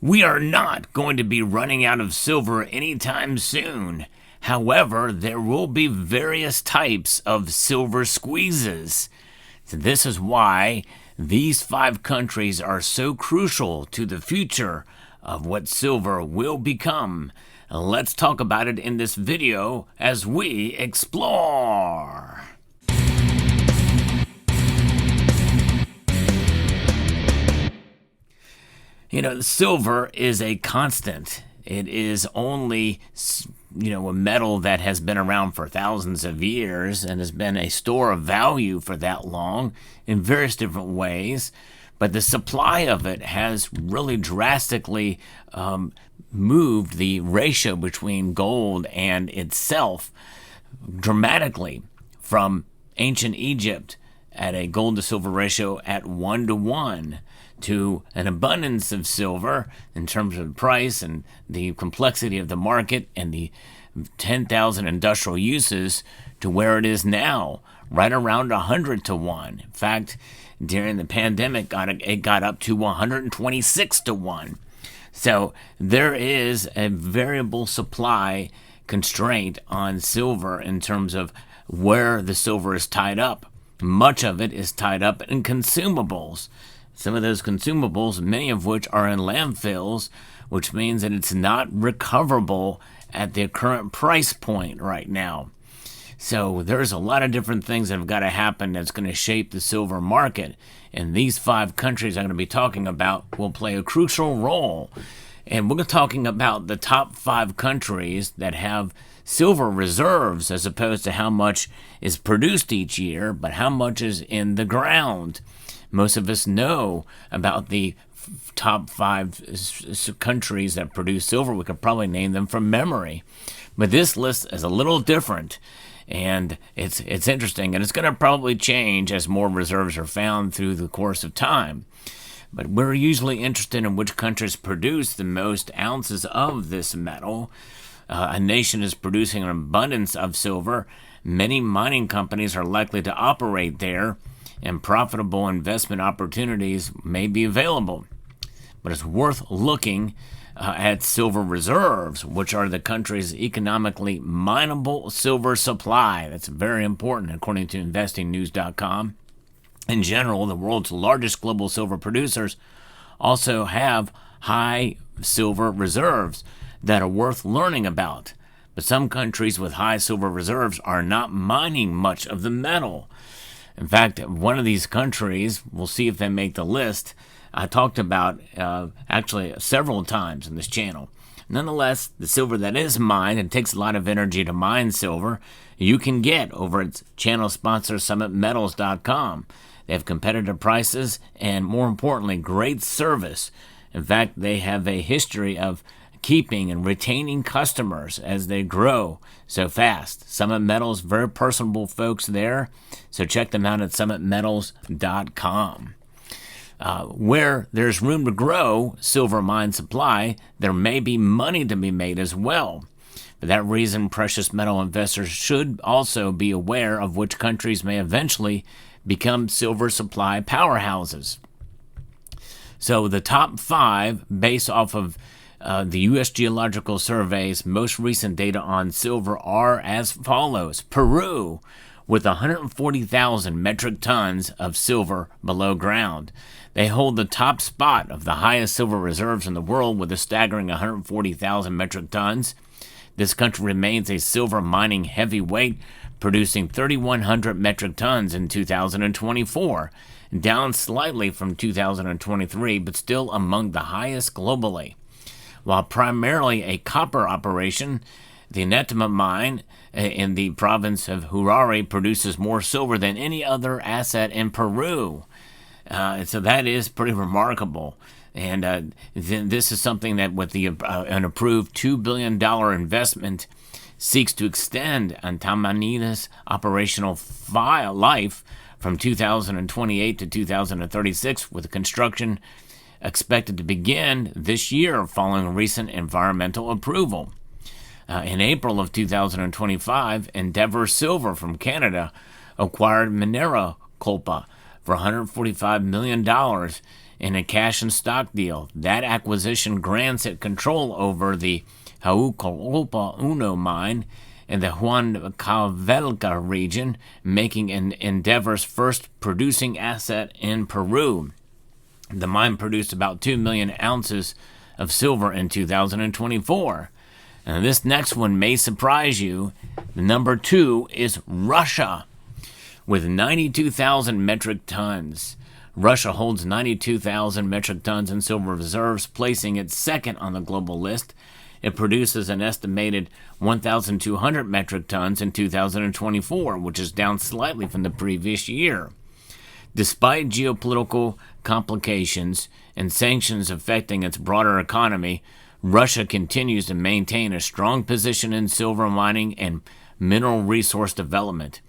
We are not going to be running out of silver anytime soon. However, there will be various types of silver squeezes. So this is why these 5 countries are so crucial to the future of what silver will become. Let's talk about it in this video as we explore. Silver is a constant. It is only, a metal that has been around for thousands of years and has been a store of value for that long in various different ways. But the supply of it has really drastically moved the ratio between gold and itself dramatically from ancient Egypt at a gold to silver ratio at 1-to-1 to an abundance of silver in terms of the price and the complexity of the market and the 10,000 industrial uses to where it is now, right around 100-to-1. In fact, during the pandemic, it got up to 126-to-1. So there is a variable supply constraint on silver in terms of where the silver is tied up. Much of it is tied up in consumables. Some of those consumables, many of which are in landfills, which means that it's not recoverable at the current price point right now. So there's a lot of different things that have got to happen that's going to shape the silver market. And these 5 countries I'm going to be talking about will play a crucial role. And we're talking about the top 5 countries that have silver reserves as opposed to how much is produced each year, but how much is in the ground. Most of us know about the top 5 countries that produce silver. We could probably name them from memory. But this list is a little different, and it's interesting, and it's going to probably change as more reserves are found through the course of time. But we're usually interested in which countries produce the most ounces of this metal. A nation is producing an abundance of silver. Many mining companies are likely to operate there, and profitable investment opportunities may be available. But it's worth looking at silver reserves, which are the country's economically mineable silver supply. That's very important, according to investingnews.com. In general, the world's largest global silver producers also have high silver reserves that are worth learning about. But some countries with high silver reserves are not mining much of the metal. In fact, one of these countries, we'll see if they make the list, I talked about actually several times in this channel. Nonetheless, the silver that is mined, and takes a lot of energy to mine silver, you can get over its channel sponsor, summitmetals.com. They have competitive prices and, more importantly, great service. In fact, they have a history of keeping and retaining customers as they grow so fast. Summit Metals, very personable folks there, so check them out at summitmetals.com. Where there's room to grow silver mine supply, there may be money to be made as well. For that reason, precious metal investors should also be aware of which countries may eventually become silver supply powerhouses. So the top 5, based off of the U.S. Geological Survey's most recent data on silver, are as follows. Peru, with 140,000 metric tons of silver below ground. They hold the top spot of the highest silver reserves in the world with a staggering 140,000 metric tons. This country remains a silver mining heavyweight, producing 3,100 metric tons in 2024, down slightly from 2023, but still among the highest globally. While primarily a copper operation, the Netama mine in the province of Huaray produces more silver than any other asset in Peru. So that is pretty remarkable. And this is something that with an approved $2 billion investment seeks to extend Antamanida's operational life from 2028 to 2036, with construction expected to begin this year following recent environmental approval. In April of 2025, Endeavour Silver from Canada acquired Minera Culpa for $145 million in a cash and stock deal. That acquisition grants it control over the Huancavelica Uno mine in the Huancavelica region, making Endeavor's first producing asset in Peru. The mine produced about 2 million ounces of silver in 2024. Now, this next one may surprise you. The number 2 is Russia, with 92,000 metric tons. Russia holds 92,000 metric tons in silver reserves, placing it second on the global list. It produces an estimated 1,200 metric tons in 2024, which is down slightly from the previous year. Despite geopolitical complications and sanctions affecting its broader economy, Russia continues to maintain a strong position in silver mining and mineral resource development.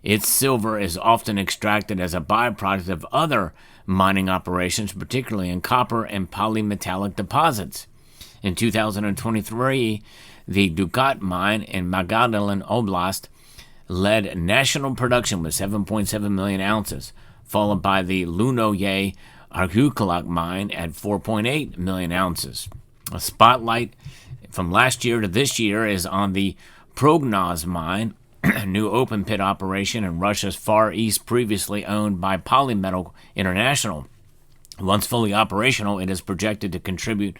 Its silver is often extracted as a byproduct of other mining operations, particularly in copper and polymetallic deposits. In 2023, the Dukat mine in Magadan Oblast led national production with 7.7 million ounces, followed by the Lunoye Arhukalak mine at 4.8 million ounces. A spotlight from last year to this year is on the Prognoz mine, a new open pit operation in Russia's Far East, previously owned by Polymetal International. Once fully operational, it is projected to contribute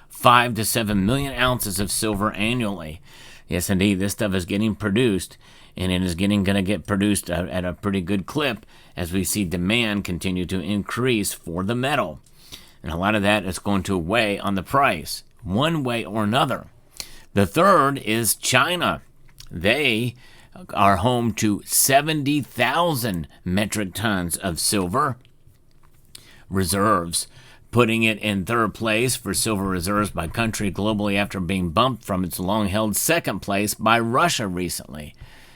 5 to 7 million ounces of silver annually. Yes, indeed, this stuff is getting produced, and it is going to get produced at a pretty good clip as we see demand continue to increase for the metal. And a lot of that is going to weigh on the price, one way or another. The third is China. They are home to 70,000 metric tons of silver reserves, putting it in third place for silver reserves by country globally after being bumped from its long-held second place by Russia recently.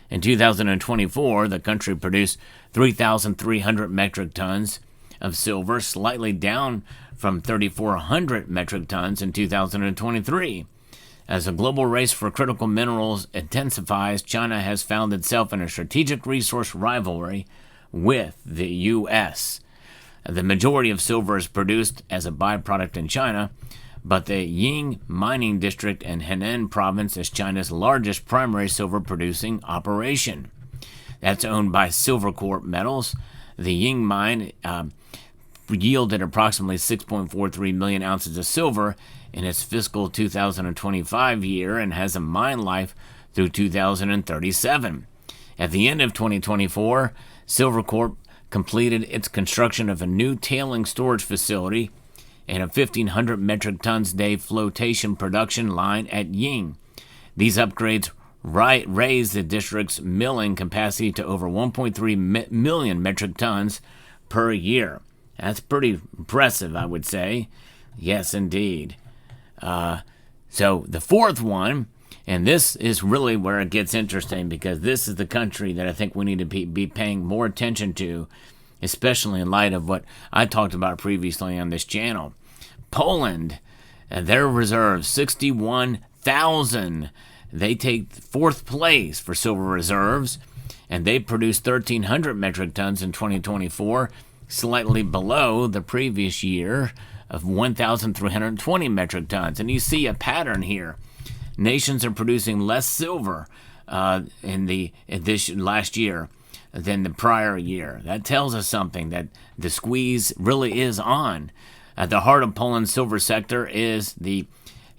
In 2024, the country produced 3,300 metric tons of silver, slightly down from 3,400 metric tons in 2023. As the global race for critical minerals intensifies, China has found itself in a strategic resource rivalry with the U.S. The majority of silver is produced as a byproduct in China, but the Ying Mining District in Henan Province is China's largest primary silver-producing operation. That's owned by Silvercorp Metals. The Ying mine yielded approximately 6.43 million ounces of silver in its fiscal 2025 year and has a mine life through 2037. At the end of 2024, Silvercorp completed its construction of a new tailing storage facility and a 1,500 metric tons day flotation production line at Ying. These upgrades raised the district's milling capacity to over 1.3 million metric tons per year. That's pretty impressive, I would say. Yes, indeed. So the fourth one, and this is really where it gets interesting, because this is the country that I think we need to be paying more attention to, especially in light of what I talked about previously on this channel. Poland, their reserves, 61,000. They take fourth place for silver reserves, and they produced 1,300 metric tons in 2024, slightly below the previous year of 1,320 metric tons. And you see a pattern here. Nations are producing less silver in this last year than the prior year. That tells us something, that the squeeze really is on. At the heart of Poland's silver sector is the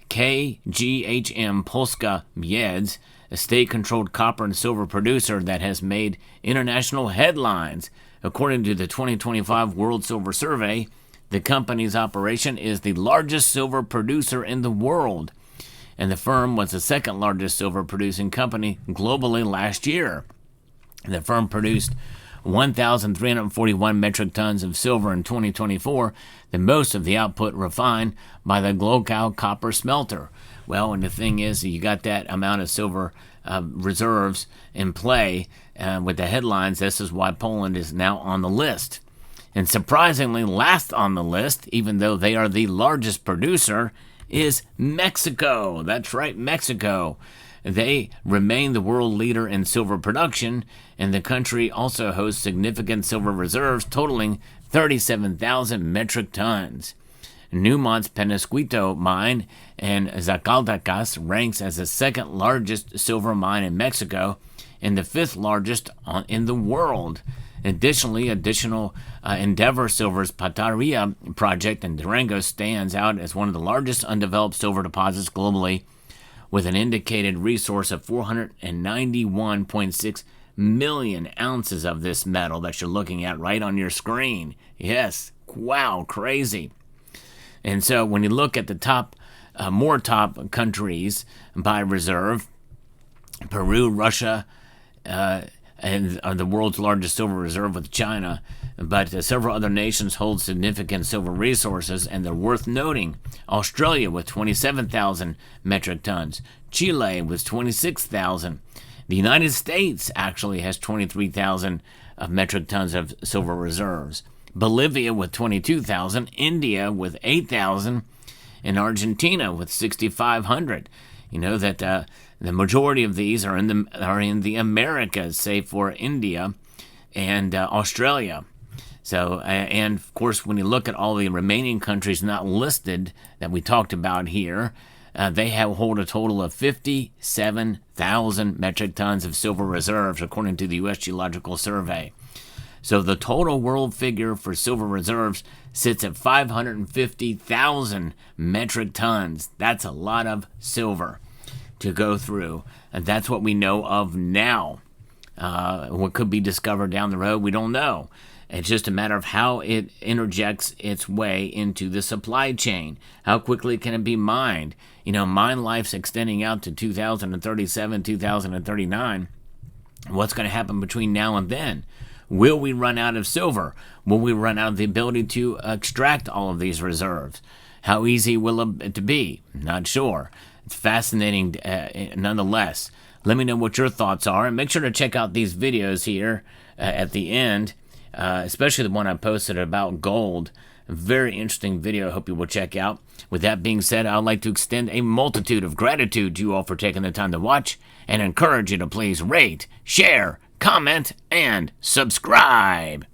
KGHM Polska Miedź, a state-controlled copper and silver producer that has made international headlines. According to the 2025 World Silver Survey, the company's operation is the largest silver producer in the world, and the firm was the second largest silver producing company globally last year. The firm produced 1,341 metric tons of silver in 2024, the most of the output refined by the Głogów copper smelter. Well, and the thing is, you got that amount of silver reserves in play with the headlines. This is why Poland is now on the list. And surprisingly, last on the list, even though they are the largest producer, is Mexico. That's right, Mexico. They remain the world leader in silver production, and the country also hosts significant silver reserves totaling 37,000 metric tons. Newmont's Penasquito mine in Zacatecas ranks as the second largest silver mine in Mexico and the fifth largest in the world. Additionally, Endeavor Silver's Pataria project in Durango stands out as one of the largest undeveloped silver deposits globally, with an indicated resource of 491.6 million ounces of this metal that you're looking at right on your screen. Yes, wow, crazy. And so when you look at the top countries by reserve, Peru, Russia, and are the world's largest silver reserve with China, but several other nations hold significant silver resources, and they're worth noting. Australia with 27,000 metric tons, Chile with 26,000. The United States actually has 23,000 metric tons of silver reserves. Bolivia with 22,000, India with 8,000, and Argentina with 6,500. You know that the majority of these are in the Americas, save for India and Australia. So, and of course, when you look at all the remaining countries not listed that we talked about here, they hold a total of 57,000 metric tons of silver reserves, according to the U.S. Geological Survey. So the total world figure for silver reserves sits at 550,000 metric tons. That's a lot of silver to go through. And that's what we know of now. What could be discovered down the road, we don't know. It's just a matter of how it interjects its way into the supply chain. How quickly can it be mined? You know, mine life's extending out to 2037, 2039. What's going to happen between now and then? Will we run out of silver? Will we run out of the ability to extract all of these reserves? How easy will it be? Not sure. It's fascinating nonetheless. Let me know what your thoughts are, and make sure to check out these videos here at the end, especially the one I posted about gold. A very interesting video I hope you will check out. With that being said, I'd like to extend a multitude of gratitude to you all for taking the time to watch, and encourage you to please rate, share, comment, and subscribe.